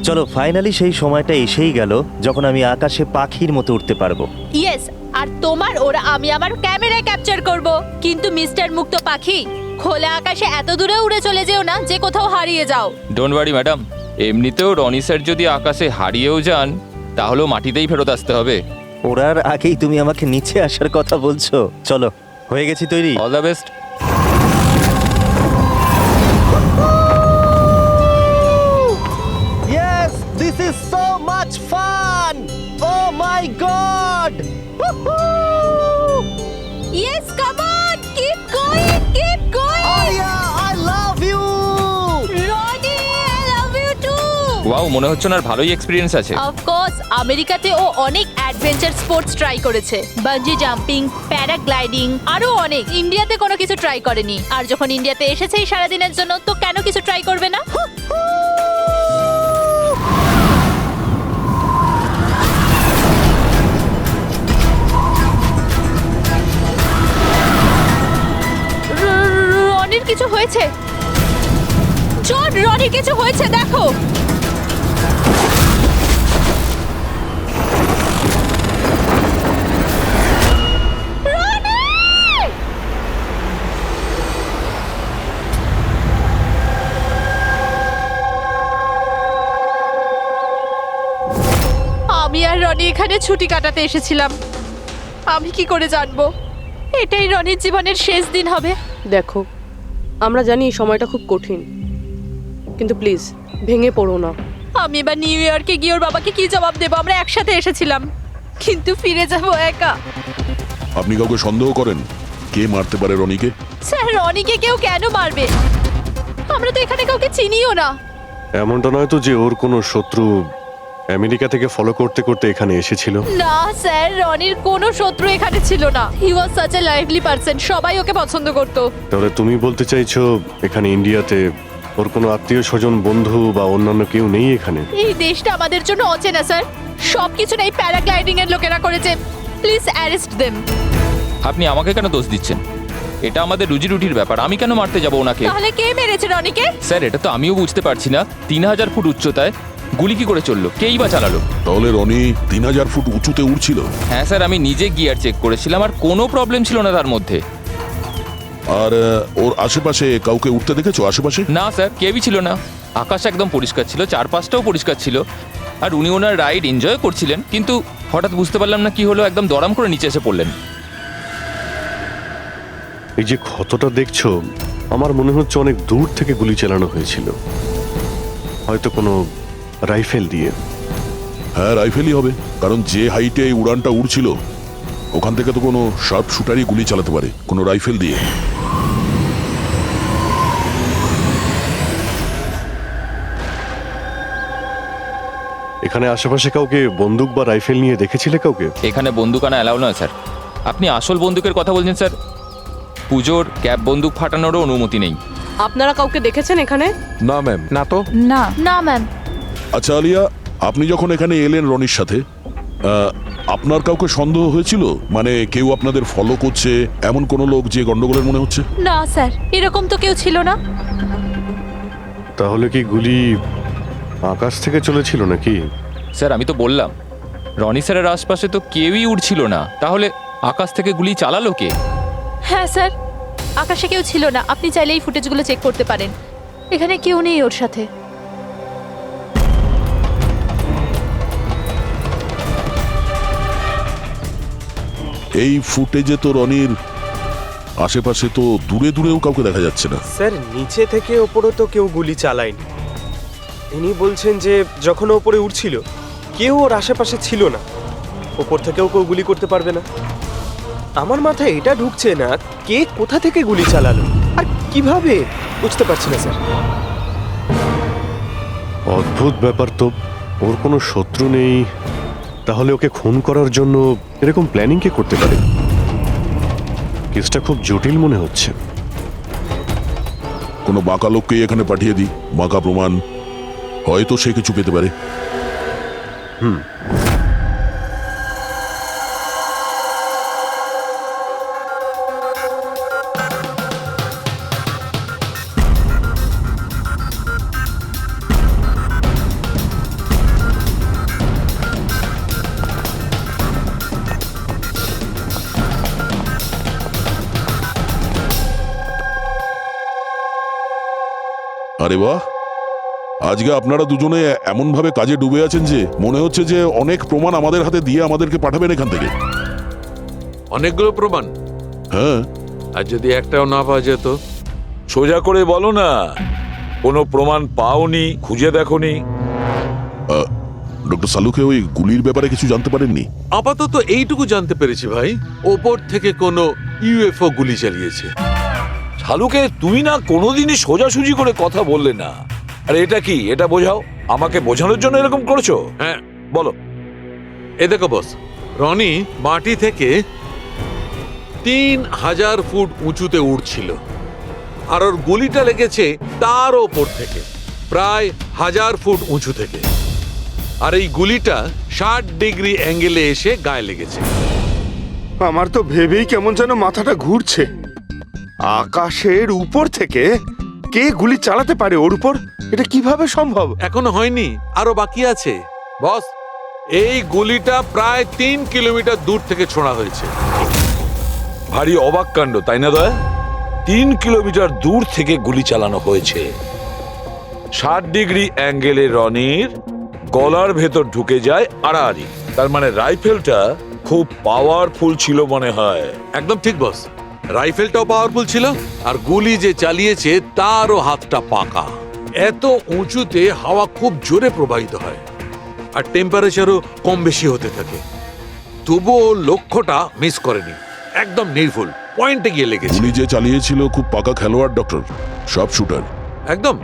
চলো ফাইনালি সেই সময়টা এসেই গেল যখন আমি আকাশে পাখির মতো উঠতে পারবো। ইয়েস, আর তোমার ওরা আমি আমার ক্যামেরায় ক্যাপচার করব। কিন্তু মিস্টার মুক্ত পাখি, খোলা আকাশে এত দূরে উড়ে চলে যেও না যে কোথাও হারিয়ে যাও। ডোন্ট ওয়ারি ম্যাডাম, এমনিতেও রনি স্যার যদি আকাশে হারিয়েও যান তাহলেও মাটিতেই ফেরত আসতে হবে। ওড়ার আগেই তুমি আমাকে নিচে আসার কথা বলছো। চলো, হয়ে গেছি তৈরি। All the best. Yes, this is so much fun! Oh my god! Yes, come on, keep going, keep going. Arya, I love you! Roni, I love you too. Wow, মনে হচ্ছে ওনার ভালোই এক্সপিরিয়েন্স আছে। অফ কোর্স, আমেরিকাতে ও অনেক adventure sports try করেছে, bungee jumping, paragliding, আরো অনেক। ইন্ডিয়াতে কোনো কিছু ট্রাই করেনি, আর যখন ইন্ডিয়াতে এসেছেই সারাদিনের জন্য, তো কেন কিছু ট্রাই করবে না? রনির কিছু হয়েছে। জন, রনির কিছু হয়েছে, দেখো। আমি আর রনি এখানে ছুটি কাটাতে এসেছিলাম। আমি কি করে জানবো এটাই রনির জীবনের শেষ দিন হবে? দেখো, আমরা জানি এই সময়টা খুব কঠিন, কিন্তু প্লিজ ভেঙে পড়ো না। আমি এবার নিউ ইয়র্কে গিয়ে ওর বাবাকে কি জবাব দেবো? আমরা একসাথে এসেছিলাম, কিন্তু ফিরে যাব একা। আপনি কাউকে সন্দেহ করেন কে মারতে পারে রনিকে? স্যার, রনিকে কেউ কেন মারবে? আমরা তো এখানে কাউকে চিনিও না। এমনটা নয় তো যে ওর কোনো শত্রু আমেরিকা থেকে ফলো করতে করতে এখানে এসেছিল? না স্যার, রনির কোনো শত্রু এখানে ছিল না। He was such a lively person, সবাই ওকে পছন্দ করতো। তাহলে তুমি বলতে চাইছো এখানে ইন্ডিয়াতে ওর কোনো আত্মীয় স্বজন, বন্ধু বা অন্যান্য কেউ নেই এখানে? এই দেশটা আমাদের জন্য অচেনা স্যার। সবকিছু এই প্যারাগ্লাইডিং এর লোকেরা করেছে। Please arrest them. আপনি আমাকে কেন দোষ দিচ্ছেন? এটা আমাদের রুজি রুটির ব্যাপার, আমি কেন মারতে যাব ওনাকে? তাহলে কে মেরেছে রনিকে? স্যার, এটা তো আমিও বুঝতে পারছি না। 3000 ফুট উচ্চতায় গুলি কি করে চললো? কেই বা চালালো? তাহলে রনি 3000 ফুট উঁচুতে উড়ছিল? হ্যাঁ স্যার, আমি নিজে গিয়ার চেক করেছিলাম আর কোনো প্রবলেম ছিল না তার মধ্যে। আর ওর আশেপাশে কাউকে উঠতে দেখেছো? আশেপাশে না স্যার, কেউই ছিল না। আকাশ একদম পরিষ্কার ছিল, চারপাশটাও পরিষ্কার ছিল, আর উনি ওনার রাইড এনজয় করছিলেন। কিন্তু হঠাৎ বুঝতে পারলাম না কি হলো, একদম দড়াম করে নিচে এসে পড়লেন। এই যে ক্ষতটা দেখছো, আমার মনে হচ্ছে অনেক দূর থেকে গুলি চালানো হয়েছিল, হয়তো কোনো রাইফেল দিয়ে। হ্যাঁ, রাইফেলই হবে, কারণ যে হাইটে এই উড়ানটা উড়ছিল ওখান থেকে তো কোনো শার্প শুটারই গুলি চালাতে পারে, কোনো রাইফেল দিয়ে। এখানে আশেপাশে কাউকে বন্দুক বা রাইফেল নিয়ে দেখেছিলে কাউকে? এখানে বন্দুক আনা অ্যালাউ নয় স্যার। আপনি আসল বন্দুকের কথা বলছেন স্যার? পুজোর ক্যাপ বন্দুক ফাটানোরও অনুমতি নেই। আপনারা কাউকে দেখেছেন এখানে? না ম্যাম। না তো। না না ম্যাম। আচ্ছা আলিয়া, আপনি যখন এখানে এলেন রনির সাথে, আপনার কাউকে সন্দেহ হয়েছিল? মানে কেউ আপনাদের ফলো করছে, এমন কোনো লোক যে গন্ডগোলের মনে হচ্ছে? না স্যার, এরকম তো কেউ ছিল না। তাহলে কি গুলি আকাশ থেকে চলেছিল নাকি? স্যার, আমি তো বললাম রনি স্যারের আশপাশে তো কেউই উড়ছিল না, তাহলে আকাশ থেকে গুলি চালালো কে? হ্যাঁ স্যার, আকাশে কেউ ছিল না। আপনি চাইলে এই ফুটেজগুলো চেক করতে পারেন। এখানে কেউ নেই ওর সাথে। এই ফুটেজে তো রনির আশেপাশে তো দূরে দূরেও কাউকে দেখা যাচ্ছে না। স্যার, নিচে থেকে ওপরে তো কেউ গুলি চালায়নি। ইনি বলছেন যে যখন ও ওপরে উঠছিল কেউ ওর আশেপাশে ছিল না, ওপর থেকেও কেউ গুলি করতে পারবে না। আমার মাথায় এটা ঢুকছে না কে কোথা থেকে গুলি চালালো আর কিভাবে, বুঝতে পারছি না স্যার। অদ্ভুত ব্যাপার তো। ওর কোনো শত্রু নেই, তাহলে ওকে খুন করার জন্য এরকম প্ল্যানিং কে করতে পারে? কেসটা খুব জটিল মনে হচ্ছে। কোনো বাঁকা লোককেই এখানে পাঠিয়ে দিই, বাঁকা প্রমাণ, হয়তো সে কিছু পেতে পারে। আরে বাহ, আজকে আপনারা দুজনে এমন ভাবে কাজে ডুবে আছেন যে মনে হচ্ছে যে অনেক প্রমাণ আমাদের হাতে দিয়ে আমাদেরকে পাঠাবেন এখান থেকে। অনেকগুলো প্রমাণ, হ্যাঁ, আর যদি একটাও না পাওয়া যেত? সোজা করে বলো না, কোনো প্রমাণ পাওনি, খুঁজে দেখোনি? ডক্টর সালুকে ওই গুলির ব্যাপারে কিছু জানতে পারেননি? আপাতত এইটুকু জানতে পেরেছি ভাই, ওপর থেকে কোনো ইউএফও গুলি চালিয়েছে। শালুকে তুমি না কোনোদিনই সোজাসুজি করে কথা বললে না। আরে এটা কি, এটা বোঝাও, আমাকে বোঝানোর জন্য এরকম করেছো? হ্যাঁ, বলো। এ দেখো বস, রনি মাটি থেকে 3000 ফুট উঁচুতে উঠছিল, আর ওর গুলিটা লেগেছে তার ওপর থেকে প্রায় 1000 ফুট উঁচু থেকে। আর এই গুলিটা 60 ডিগ্রি অ্যাঙ্গেলে এসে গায়ে লেগেছে। আমার তো ভেবেই কেমন যেন মাথাটা ঘুরছে। আকাশের উপর থেকে কে গুলি চালাতে পারে ওর উপর? এটা কিভাবে সম্ভব? এখনো হয়নি, আরো বাকি আছে বস। এই গুলিটা প্রায় 3 কিলোমিটার দূর থেকে ছোড়া হয়েছে। ভারী অবাক কাণ্ড, তাই না দয়া? 3 কিলোমিটার দূর থেকে গুলি চালানো হয়েছে। 60 ডিগ্রি অ্যাঙ্গেলে রনির গলার ভেতর ঢুকে যায় আড়াআড়ি। তার মানে রাইফেলটা খুব পাওয়ারফুল ছিল মনে হয়। একদম ঠিক বস, রাইফেলটাও পাওয়ারফুল ছিল, আর গুলি যে চালিয়েছে তারও হাতটা পাকা। এত উঁচুতে হাওয়া খুব জোরে প্রবাহিত হয়, আর টেম্পারেচারও কম বেশি হতে থাকে। তবুও লক্ষ্যটা মিস করেনি, একদম নির্ভুল পয়েন্টে গিয়ে লেগেছে। গুলি যে চালিয়েছিল খুব পাকা খেলোয়াড়, ডক্টর, সব শুটার। একদম।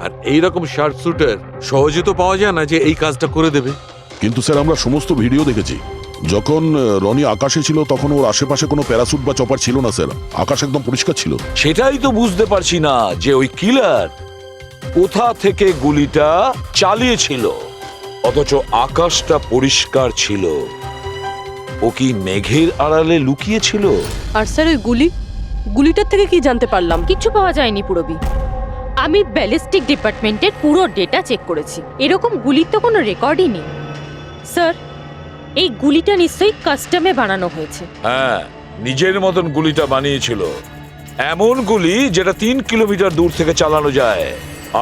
আর এইরকম শার্প শুটার সহজে তো পাওয়া যায় না যে এই কাজটা করে দেবে। কিন্তু স্যার, আমরা সমস্ত ভিডিও দেখেছি। যখন রনি আকাশে ছিল তখন ওর আশেপাশে কোনো প্যারাসুট বা চপার ছিল না স্যার। আকাশ একদম পরিষ্কার ছিল। সেটাই তো বুঝতে পারছি না যে ওই কিলার কোথা থেকে গুলিটা চালিয়েছিল, অথচ আকাশটা পরিষ্কার ছিল। ও কি মেঘের আড়ালে লুকিয়েছিল? আর স্যার ওই গুলিটার থেকে কি জানতে পারলাম? কিচ্ছু পাওয়া যায়নি পুরবি। আমি ব্যালিস্টিক ডিপার্টমেন্টের পুরো ডেটা চেক করেছি, এরকম গুলির তো কোনো রেকর্ডই নেই। স্যার, এই গুলিটা নিশ্চয়ই কাস্টমে বানানো হয়েছে। হ্যাঁ, নিজের মতন গুলিটা বানিয়েছিল। এমন গুলি যেটা 3 কিলোমিটার দূর থেকে চালানো যায়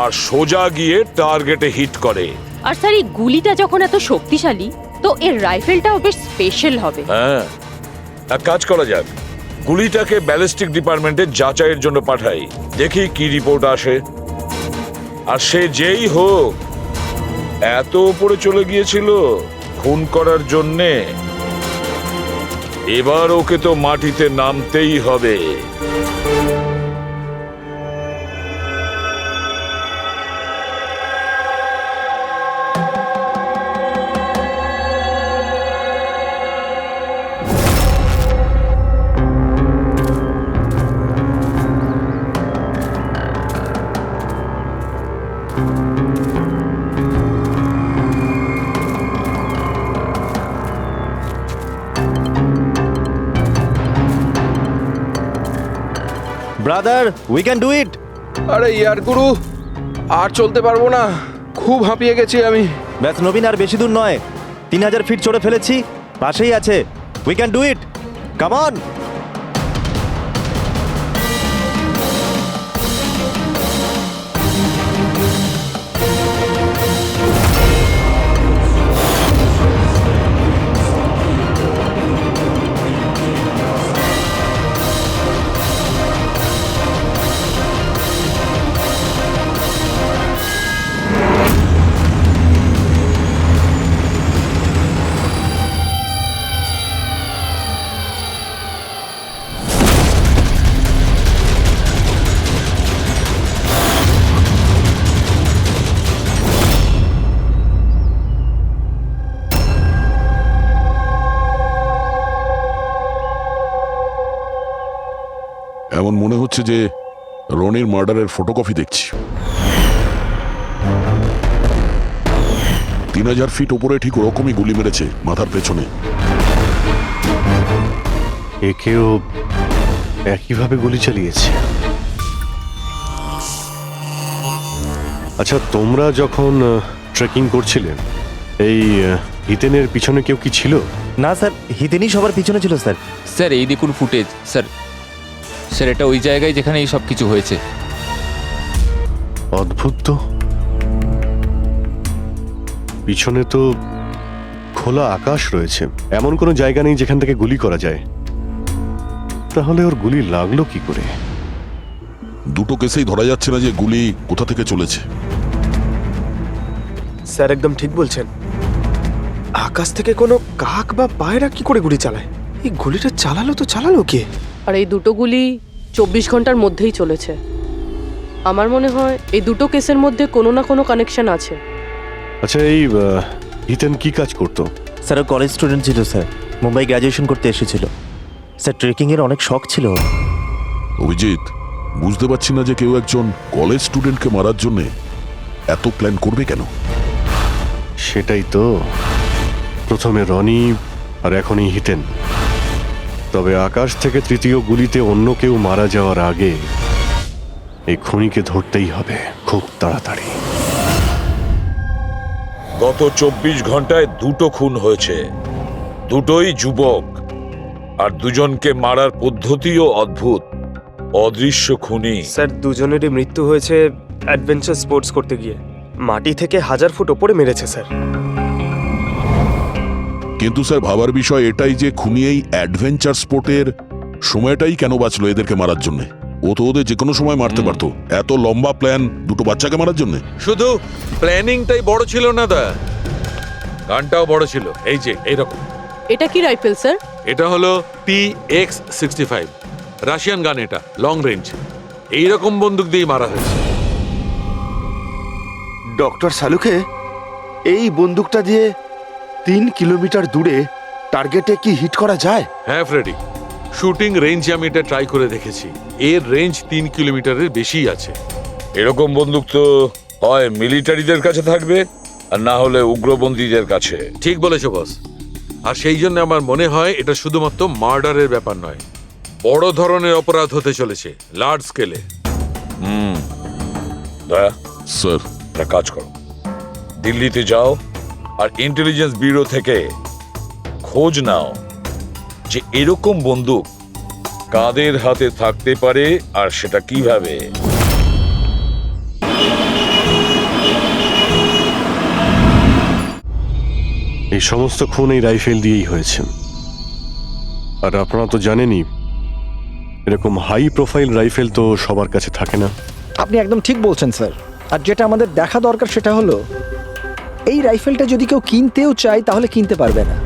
আর সোজা গিয়ে টার্গেটে হিট করে। আর স্যার, এই গুলিটা যখন এত শক্তিশালী, তো এর রাইফেলটাও বেশ স্পেশাল হবে। হ্যাঁ, এক কাজ করা যাক, গুলিটাকে ব্যালিস্টিক ডিপার্টমেন্টে যাচাইয়ের জন্য পাঠাই, দেখি কি রিপোর্ট আসে। আর সে যেই হোক, এত উপরে চলে গিয়েছিল খুন করার জন্যে, এবার ওকে তো মাটিতে নামতেই হবে। ব্রাদার, উই ক্যান ডু ইট। আরে ইয়ার গুরু, আর চলতে পারবো না, খুব হাঁপিয়ে গেছি আমি। ব্যাস নবীন, আর বেশি দূর নয়, 3000 ফিট চড়ে ফেলেছি, পাশেই আছে। We can do it, come on. এমন মনে হচ্ছে যে রনির মার্ডারের ফটোকপি দেখছি। 3000 ফিট উপরে ঠিক ওরকমই গুলি মেরেছে মাথার পেছনে। একেও একইভাবে গুলি চালিয়েছে। আচ্ছা, তোমরা যখন ট্রেকিং করছিলেন, এই হিতেনের পিছনে কেউ কি ছিল? না স্যার, হিতেনই সবার পিছনে ছিল স্যার। স্যার, এই দেখুন ফুটেজ। স্যার, এটা ওই জায়গায় যেখানে এই সব কিছু হয়েছে। অদ্ভুত তো, পিছনে তো খোলা আকাশ রয়েছে, এমন কোনো জায়গা নেই যেখান থেকে গুলি করা যায়। তাহলে ওর গুলি লাগলো কি করে? দুটো কেসেই ধরা যাচ্ছে না যে গুলি কোথা থেকে চলেছে। স্যার একদম ঠিক বলছেন। আকাশ থেকে কোনো কাক বা পায়রা কি করে গুলি চালায়? এই গুলিটা চালালো কে? আর এই দুটো গুলি 24 ঘন্টার মধ্যেই চলেছে। আমার মনে হয় এই দুটো কেসের মধ্যে কোনো না কোনো কানেকশন আছে। আচ্ছা, এই হিতেন কি কাজ করতো? স্যার ও কলেজ স্টুডেন্ট ছিল স্যার, মুম্বাই গ্র্যাজুয়েশন করতে এসেছিল স্যার। ট্রেকিংয়ের অনেক শখ ছিল ওর। অভিজিৎ, বুঝতে পারছি না যে কেউ একজন কলেজ স্টুডেন্টকে মারার জন্য এত প্ল্যান করবে কেন। সেটাই তো, প্রথমে রনি আর এখনই হিতেন। তবে আকাশ থেকে তৃতীয় গুলিতে অন্য কেউ মারা যাওয়ার আগে এই খুনিকে ধরতেই হবে খুব তাড়াতাড়ি। গত 24 ঘন্টায় দুটো খুন হয়েছে, দুটোই যুবক, আর দুজনকে মারার পদ্ধতিও অদ্ভুত। অদৃশ্য খুনি। স্যার দুজনেরই মৃত্যু হয়েছে অ্যাডভেঞ্চার স্পোর্টস করতে গিয়ে। মাটি থেকে 1000 ফুট ওপরে মেরেছে স্যার। কিন্তু স্যার ভাবার বিষয় এটাই যে খুনি এই অ্যাডভেঞ্চার স্পোর্টের সময়টাই কেন বাঁচলো এদেরকে মারার জন্য? ও তো ওদের যে কোনো সময় মারতে পারতো। এত লম্বা প্ল্যান দুটো বাচ্চাকে মারার জন্য? শুধু প্ল্যানিংটাই বড় ছিল না দা, গানটাও বড় ছিল। এই যে এইরকম। এটা কি রাইফেল স্যার? এটা হলো PX-65 রাশিয়ান গান। এটা লং রেঞ্জ। এইরকম বন্দুক দিয়ে মারা হয়েছে। ডক্টর সালুকে, এই বন্দুকটা দিয়ে 3 কিলোমিটার দূরে টার্গেটে কি হিট করা যায়? হ্যাঁ ফ্রেডি, শুটিং রেঞ্জে আমি এটা ট্রাই করে দেখেছি। এর রেঞ্জ 3 কিলোমিটারের বেশি আছে। এরকম বন্দুক তো হয় মিলিটারিদের কাছে থাকবে, আর না হলে উগ্রপন্থীদের কাছে। ঠিক বলেছো বস। আর সেই জন্য আমার মনে হয় এটা শুধুমাত্র মার্ডারের ব্যাপার নয়, বড় ধরনের অপরাধ হতে চলেছে, লার্জ স্কেলে। দয়া, স্যার, একটা কাজ করো, দিল্লিতে যাও আর ইন্টেলিজেন্স ব্যুরো থেকে খোঁজ নাও যে এরকম বন্দুক কাদের হাতে থাকতে পারে আর সেটা কিভাবে। এই সমস্ত খুন এই রাইফেল দিয়েই হয়েছে। আর আপনারা তো জানেনই, এরকম হাই প্রোফাইল রাইফেল তো সবার কাছে থাকে না। আপনি একদম ঠিক বলছেন স্যার। আর যেটা আমাদের দেখা দরকার সেটা হলো এই রাইফেলটা যদি কেউ কিনতেও চায় তাহলে কিনতে পারবে না।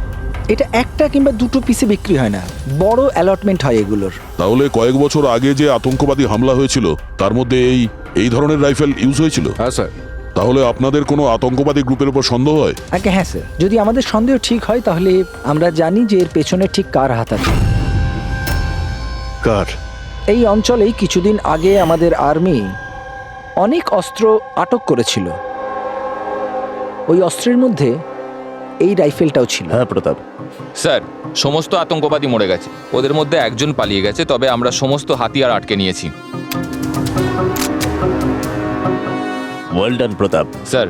এটা একটা কিংবা দুটো পিসে বিক্রি হয় না, বড় অ্যালটমেন্ট হয় এগুলোর। তাহলে কয়েক বছর আগে যে আতঙ্কবাদী হামলা হয়েছিল তার মধ্যে এই ধরনের রাইফেল ইউজ হয়েছিল? হ্যাঁ স্যার। তাহলে আপনাদের কোনো আতঙ্কবাদী গ্রুপের উপর সন্দেহ হয়? আগে হ্যাঁ স্যার, যদি আমাদের সন্দেহ ঠিক হয় তাহলে আমরা জানি যে এর পেছনে ঠিক কার হাত আছে। কার? এই অঞ্চলেই কিছুদিন আগে আমাদের আর্মি অনেক অস্ত্র আটক করেছিল। ওই অস্ত্রের মধ্যে এই রাইফেলটাও ছিল। হ্যাঁ প্রতাপ স্যার, সমস্ত আতঙ্কবাদী মরে গেছে, ওদের মধ্যে একজন পালিয়ে গেছে, তবে আমরা সমস্ত হাতিয়ার আটকে নিয়েছি। ওয়েল ডান প্রতাপ। স্যার,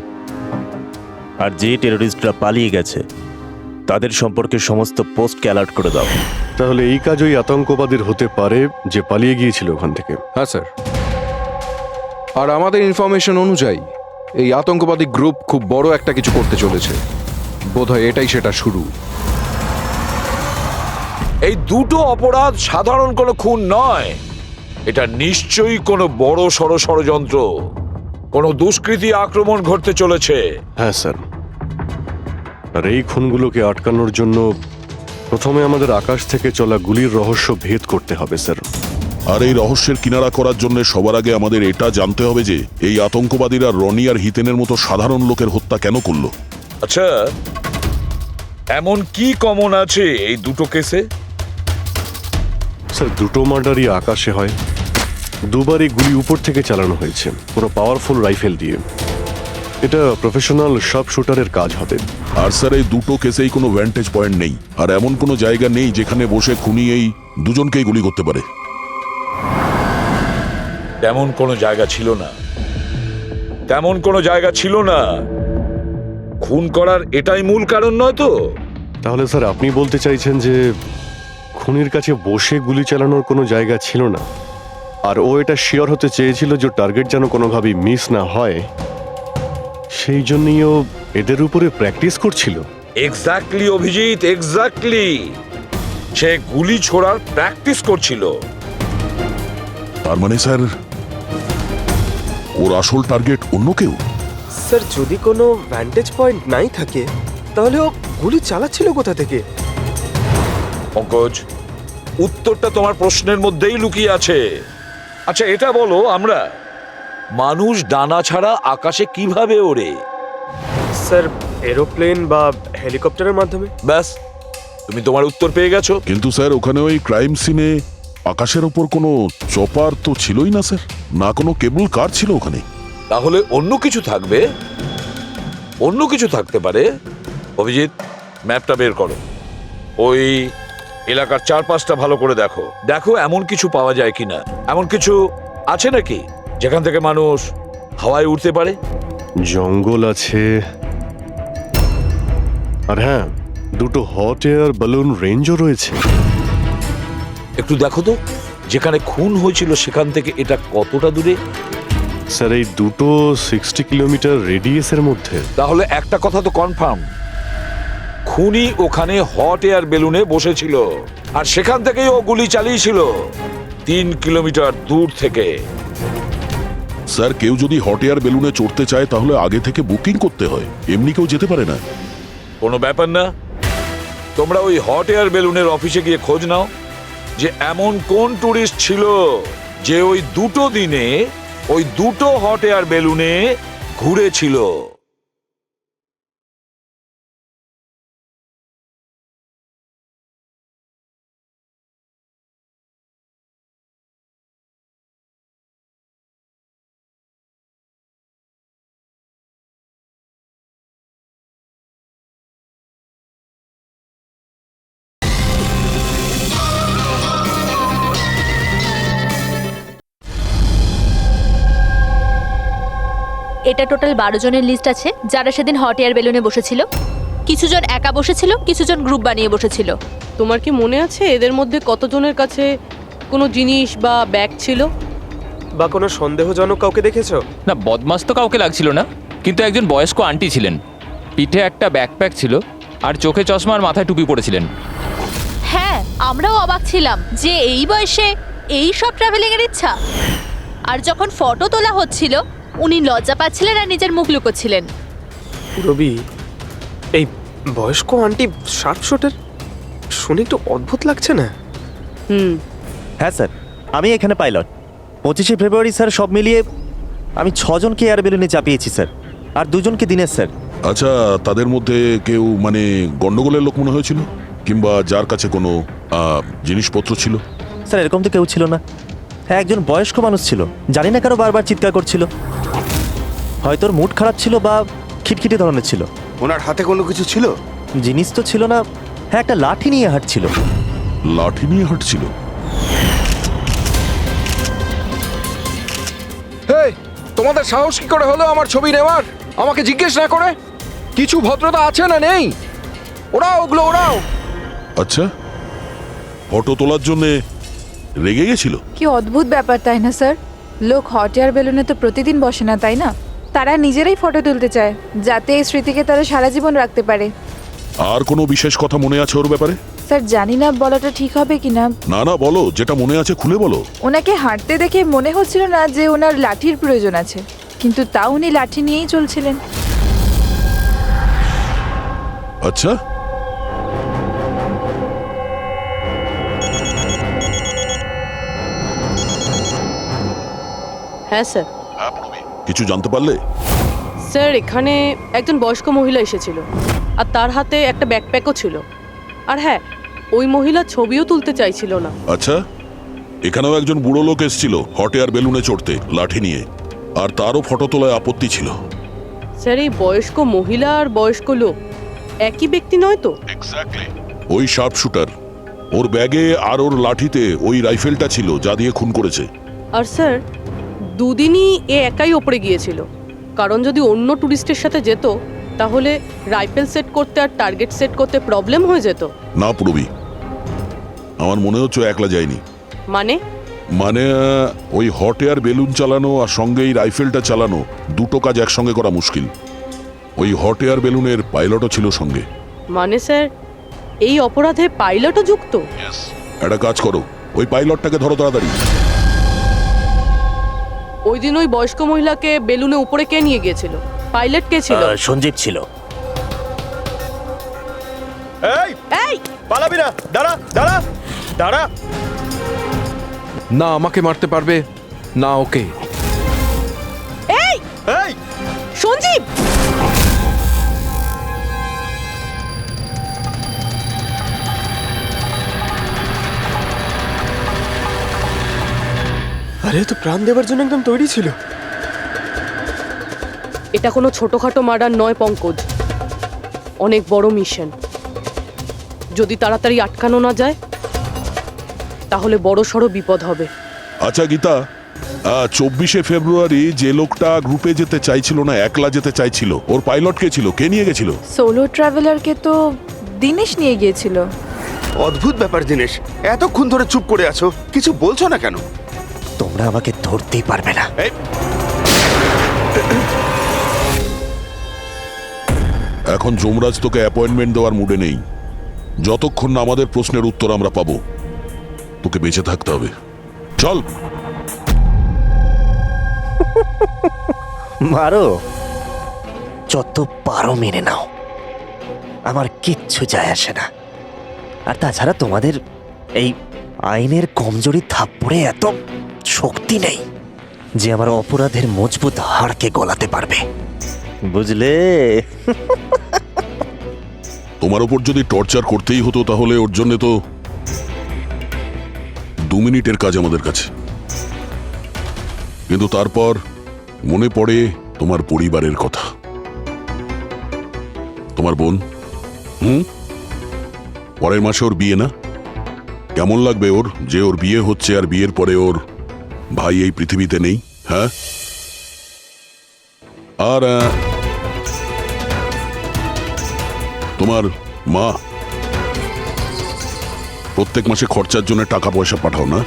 আর যে টেররিস্টরা পালিয়ে গেছে তাদের সম্পর্কে সমস্ত পোস্টকে অ্যালার্ট করে দাও। তাহলে এই কাজ ওই আতঙ্কবাদীর হতে পারে যে পালিয়ে গিয়েছিল ওখান থেকে। হ্যাঁ স্যার। আর আমাদের ইনফরমেশন অনুযায়ী এই আতঙ্কবাদী গ্রুপ খুব বড় একটা কিছু করতে চলেছে। বোধহয় এটাই সেটা শুরু। এই দুটো অপরাধ সাধারণ কোনো খুন নয়, এটা নিশ্চয়ই কোনো বড় সড় ষড়যন্ত্র, কোনো দুষ্কৃতী আক্রমণ ঘটতে চলেছে। হ্যাঁ স্যার। আর এই খুনগুলোকে আটকানোর জন্য প্রথমে আমাদের আকাশ থেকে চলা গুলির রহস্য ভেদ করতে হবে স্যার। আর এই রহস্যের কিনারা করার জন্য সবার আগে আমাদের এটা জানতে হবে যে এই আতঙ্কবাদীরা রনি আর হিতেনের মতো সাধারণ লোকের হত্যা কেন করলো। আচ্ছা, এমন কি কমন আছে এই দুটো কেসে? স্যার, দুটো মার্ডারই আকাশে হয়, দুবারই গুলি উপর থেকে চালানো হয়েছে কোনো পাওয়ারফুল রাইফেল দিয়ে। এটা প্রফেশনাল শার্প শুটারের কাজ হবে। আর স্যার এই দুটো কেসেই কোনো ভ্যান্টেজ পয়েন্ট নেই, আর এমন কোনো জায়গা নেই যেখানে বসে খুনি এই দুজনকেই গুলি করতে পারে। তেমন কোনো জায়গা ছিল না, তেমন কোনো জায়গা ছিল না। খুন করার এটাই মূল কারণ নয় তো? তাহলে স্যার আপনি বলতে চাইছেন যে খুনির কাছে বসে গুলি চালানোর কোনো জায়গা ছিল না, আর ও এটা শিওর হতে চেয়েছিল যে টার্গেট যেন কোনোভাবেই মিস না হয়, সেই জন্যই ও এদের উপরে প্র্যাকটিস করছিল। Exactly Abhijit, exactly. সে গুলি ছোড়ার প্র্যাকটিস করছিল। তার মানে স্যার ওর আসল টার্গেট অন্য কেউ। স্যার যদি কোনো ভ্যান্টেজ পয়েন্ট নাই থাকে তাহলে ও গুলি চালাচ্ছিল কোথা থেকে? পঙ্কজ, উত্তরটা তোমার প্রশ্নের মধ্যেই লুকিয়ে আছে। আচ্ছা এটা বলো, আমরা মানুষ ডানা ছাড়া আকাশে কিভাবে ওড়ে? স্যার এরোপ্লেন বা হেলিকপ্টারের মাধ্যমে। ব্যাস, তুমি তোমার উত্তর পেয়ে গেছো। কিন্তু স্যার ওখানে ওই ক্রাইম সিনে আকাশের ওপর কোনো চপার তো ছিলই না স্যার, না কোনো কেবল কার ছিল ওখানে। তাহলে অন্য কিছু থাকবে, অন্য কিছু থাকতে পারে। অভিজিৎ, ম্যাপটা বের করো, ওই এলাকার চারপাশটা ভালো করে দেখো, দেখো এমন কিছু পাওয়া যায় কিনা। এমন কিছু আছে নাকি যেখান থেকে মানুষ হাওয়ায় উঠতে পারে? জঙ্গল আছে, আর হ্যাঁ, দুটো হট এয়ার বালুন রেঞ্জও রয়েছে। একটু দেখো তো, যেখানে খুন হয়েছিল সেখান থেকে এটা কতটা দূরে? স্যার এই দুটো 60 কিলোমিটার রেডিয়াসের মধ্যে। তাহলে একটা কথা তো কনফার্ম, খুনি ওখানে হট এয়ার বেলুনে বসেছিল আর সেখান থেকেই ও গুলি চালিয়েছিল 3 কিলোমিটার দূর থেকে। স্যার কেউ যদি হট এয়ার বেলুনে চড়তে চায় তাহলে আগে থেকে বুকিং করতে হয়, এমনি কেউ যেতে পারে না। কোনো ব্যাপার না, তোমরা ওই হট এয়ার বেলুনের অফিসে গিয়ে খোঁজ নাও যে এমন কোন ট্যুরিস্ট ছিল যে ওই দুটো দিনে ওই দুটো হট এয়ার বেলুনে ঘুরেছিল। এটা টোটাল 12 জনের লিস্ট আছে যারা সেদিন হট এয়ার বেলুনে বসেছিল। কিছু জন একা বসেছিল, কিছু জন গ্রুপ বানিয়ে বসেছিল। তোমার কি মনে আছে এদের মধ্যে কতজনের কাছে কোনো জিনিস বা ব্যাগ ছিল? বা কোনো সন্দেহজনক কাউকে দেখেছো? না, বদমাস তো কাউকে লাগছিল না, কিন্তু একজন বয়স্ক আন্টি ছিলেন, পিঠে একটা ব্যাকপ্যাক ছিল আর চোখে চশমা আর মাথায় টুপি পরেছিলেন। হ্যাঁ, আমরাও অবাক ছিলাম যে এই বয়সে এই সব ট্রাভেলিং এর ইচ্ছা। আর যখন ফটো তোলা হচ্ছিল উনি লজ্জা পাচ্ছিলেন আর নিজের মুখ লুকোচ্ছিলেন। রবি, এই বয়স্ক আন্টি শার্প শুটার শুনে একটু অদ্ভুত লাগছে না? হ্যাঁ স্যার, আমি এখানে পাইলট। 25শে ফেব্রুয়ারি স্যার সব মিলিয়ে আমি 6 জনকে এয়ার বেলুনে চাপিয়েছি স্যার, আর 2 জনকে দিনের স্যার। আচ্ছা, তাদের মধ্যে কেউ মানে গন্ডগোলের লোক মনে হয়েছিল, কিংবা যার কাছে কোনো জিনিসপত্র ছিল? স্যার এরকম তো কেউ ছিল না। হ্যাঁ, একজন বয়স্ক মানুষ ছিল, জানি না কারো বারবার চিৎকার করছিল। হয়তো ওর মুড খারাপ ছিল বা খিটখিটে ধরনের ছিল। ওনার হাতে কোনো কিছু ছিল? জিনিস তো ছিল না। হ্যাঁ, একটা লাঠি নিয়ে হাঁটছিল। লাঠি নিয়ে হাঁটছিল? হেই, তোমাদের সাহস কি করে হলো আমার ছবি নেওয়ার, আমাকে জিজ্ঞেস না করে? কিছু ভদ্রতা আছে না নেই? ওরাও ওগুলো ওরাও। আচ্ছা, ফটো তোলার জন্য রেগে গেছিল? কি অদ্ভুত ব্যাপার, তাই না স্যার? লোক হট এয়ার বেলুনে তো প্রতিদিন বসে না, তাই না? তারা নিজেরাই ফটো তুলতে চায় যাতে এই স্মৃতিকে তারা সারা জীবন রাখতে পারে। আর কোনো বিশেষ কথা মনে আছে ওর ব্যাপারে? স্যার জানি না বলাটা ঠিক হবে কিনা। না না, বলো, যেটা মনে আছে খুলে বলো। ওনাকে হাঁটতে দেখে মনে হচ্ছিল না যে ওনার লাঠির প্রয়োজন আছে, কিন্তু তাও উনি লাঠি নিয়েই চলছিলেন। আচ্ছা, হ্যাঁ স্যার। কিছু জানতে পারলে? স্যার এখানে একজন বয়স্ক মহিলা এসেছিল আর তার হাতে একটা ব্যাকপ্যাকও ছিল। আর হ্যাঁ, ওই মহিলা ছবিও তুলতে চাইছিল না। আচ্ছা, এখানেও একজন বুড়ো লোক এসেছিল হট এয়ার বেলুনে চড়তে লাঠি নিয়ে, আর তারও ফটো তোলায় আপত্তি ছিল। স্যার এই বয়স্ক মহিলা আর বয়স্ক লোক একই ব্যক্তি নয় তো? ওই শার্প শুটার, ওর ব্যাগে আর ওর লাঠিতে ওই রাইফেলটা ছিল যা দিয়ে খুন করেছে। আর স্যার দুদিনই এ একাই ওপরে গিয়েছিল, কারণ যদি অন্য টুরিস্টের সাথে যেত তাহলে রাইফেল সেট করতে আর টার্গেট সেট করতে প্রবলেম হয়ে যেত। না পুরবি, আমার মনে হচ্ছে একলা যায়নি। মানে? মানে ওই হট এয়ার বেলুন চালানো আর সঙ্গে এই রাইফেলটা চালানো দুটো কাজ একসঙ্গে করা মুশকিল। ওই হট এয়ার বেলুনের পাইলটও ছিল সঙ্গে। মানে স্যার এই অপরাধে পাইলটও যুক্ত? একটা কাজ করো, ওই পাইলটটাকে ধরো তাড়াতাড়ি। ওই দিন ওই বয়স্ক মহিলাকে বেলুনে উপরে কে নিয়ে গিয়েছিল? পাইলট কে ছিল? সঞ্জীব ছিল। এই এই পালাবি না, দাঁড়া দাঁড়া দাঁড়া। না আমাকে মারতে পারবে না ওকে। এই এই সঞ্জীব! আরে তো প্রাণ দেওয়ার জন্য একদম তৈরি ছিল। এটা কোনো ছোটখাটো মার্ডার নয় পঙ্কজ, অনেক বড় মিশন। যদি তাড়াতাড়ি আটকানো না যায় তাহলে বড় সড় বিপদ হবে। আচ্ছা গীতা, 24শে ফেব্রুয়ারি যে লোকটা গ্রুপে যেতে চাইছিল না, একলা যেতে চাইছিল, ওর পাইলট কে ছিল? কে নিয়ে গেছিল? সোলো ট্রাভেলারকে তো দিনেশ নিয়ে গিয়েছিল। অদ্ভুত ব্যাপার দিনেশ, এতক্ষণ ধরে চুপ করে আছো, কিছু বলছো না কেন? তোমরা আমাকে ধরতেই পারবে না। এখন যমরাজ তোকে অ্যাপয়েন্টমেন্ট দেওয়ার মুডে নেই। যতক্ষণ না আমাদের প্রশ্নের উত্তর আমরা পাবো, তোকে বেঁচে থাকতে হবে। চল। মারো, যত পারো মেনে নাও, আমার কিচ্ছু যায় আসে না। আর তাছাড়া তোমাদের এই আইনের কমজোরি থাপ্পড়ে এত শক্তি নেই যে আমার অপরাধের মজবুত হাড়কে গলাতে পারবে, বুঝলে? তোমার ওপর যদি টর্চার করতেই হতো তাহলে ওর জন্য তো 2 মিনিটের কাজ আমাদের কাছে। কিন্তু তারপর মনে পড়ে তোমার পরিবারের কথা, তোমার বোন। পরের মাসে ওর বিয়ে না? কেমন লাগবে ওর যে ওর বিয়ে হচ্ছে আর বিয়ের পরে ওর ভাই এই পৃথিবীতে নেই? হ্যাঁ, আর তোমার মা প্রত্যেক মাসে খরচার জন্য টাকা পয়সা পাঠাও না?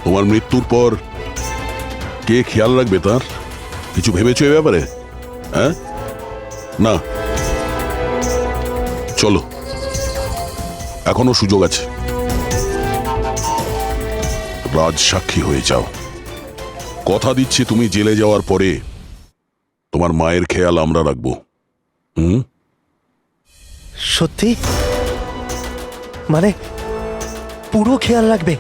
তোমার মৃত্যুর পর কে খেয়াল রাখবে তার? কিছু ভেবেছো এ ব্যাপারে? হ্যাঁ, না। চলো, এখনো সুযোগ আছে। রাজ সাক্ষী হয়ে যাও। কথা দিচ্ছি তুমি জেলে যাওয়ার পরে তোমার মায়ের খেয়াল আমরা রাখবো। সত্যি? মানে পুরো খেয়াল রাখবে?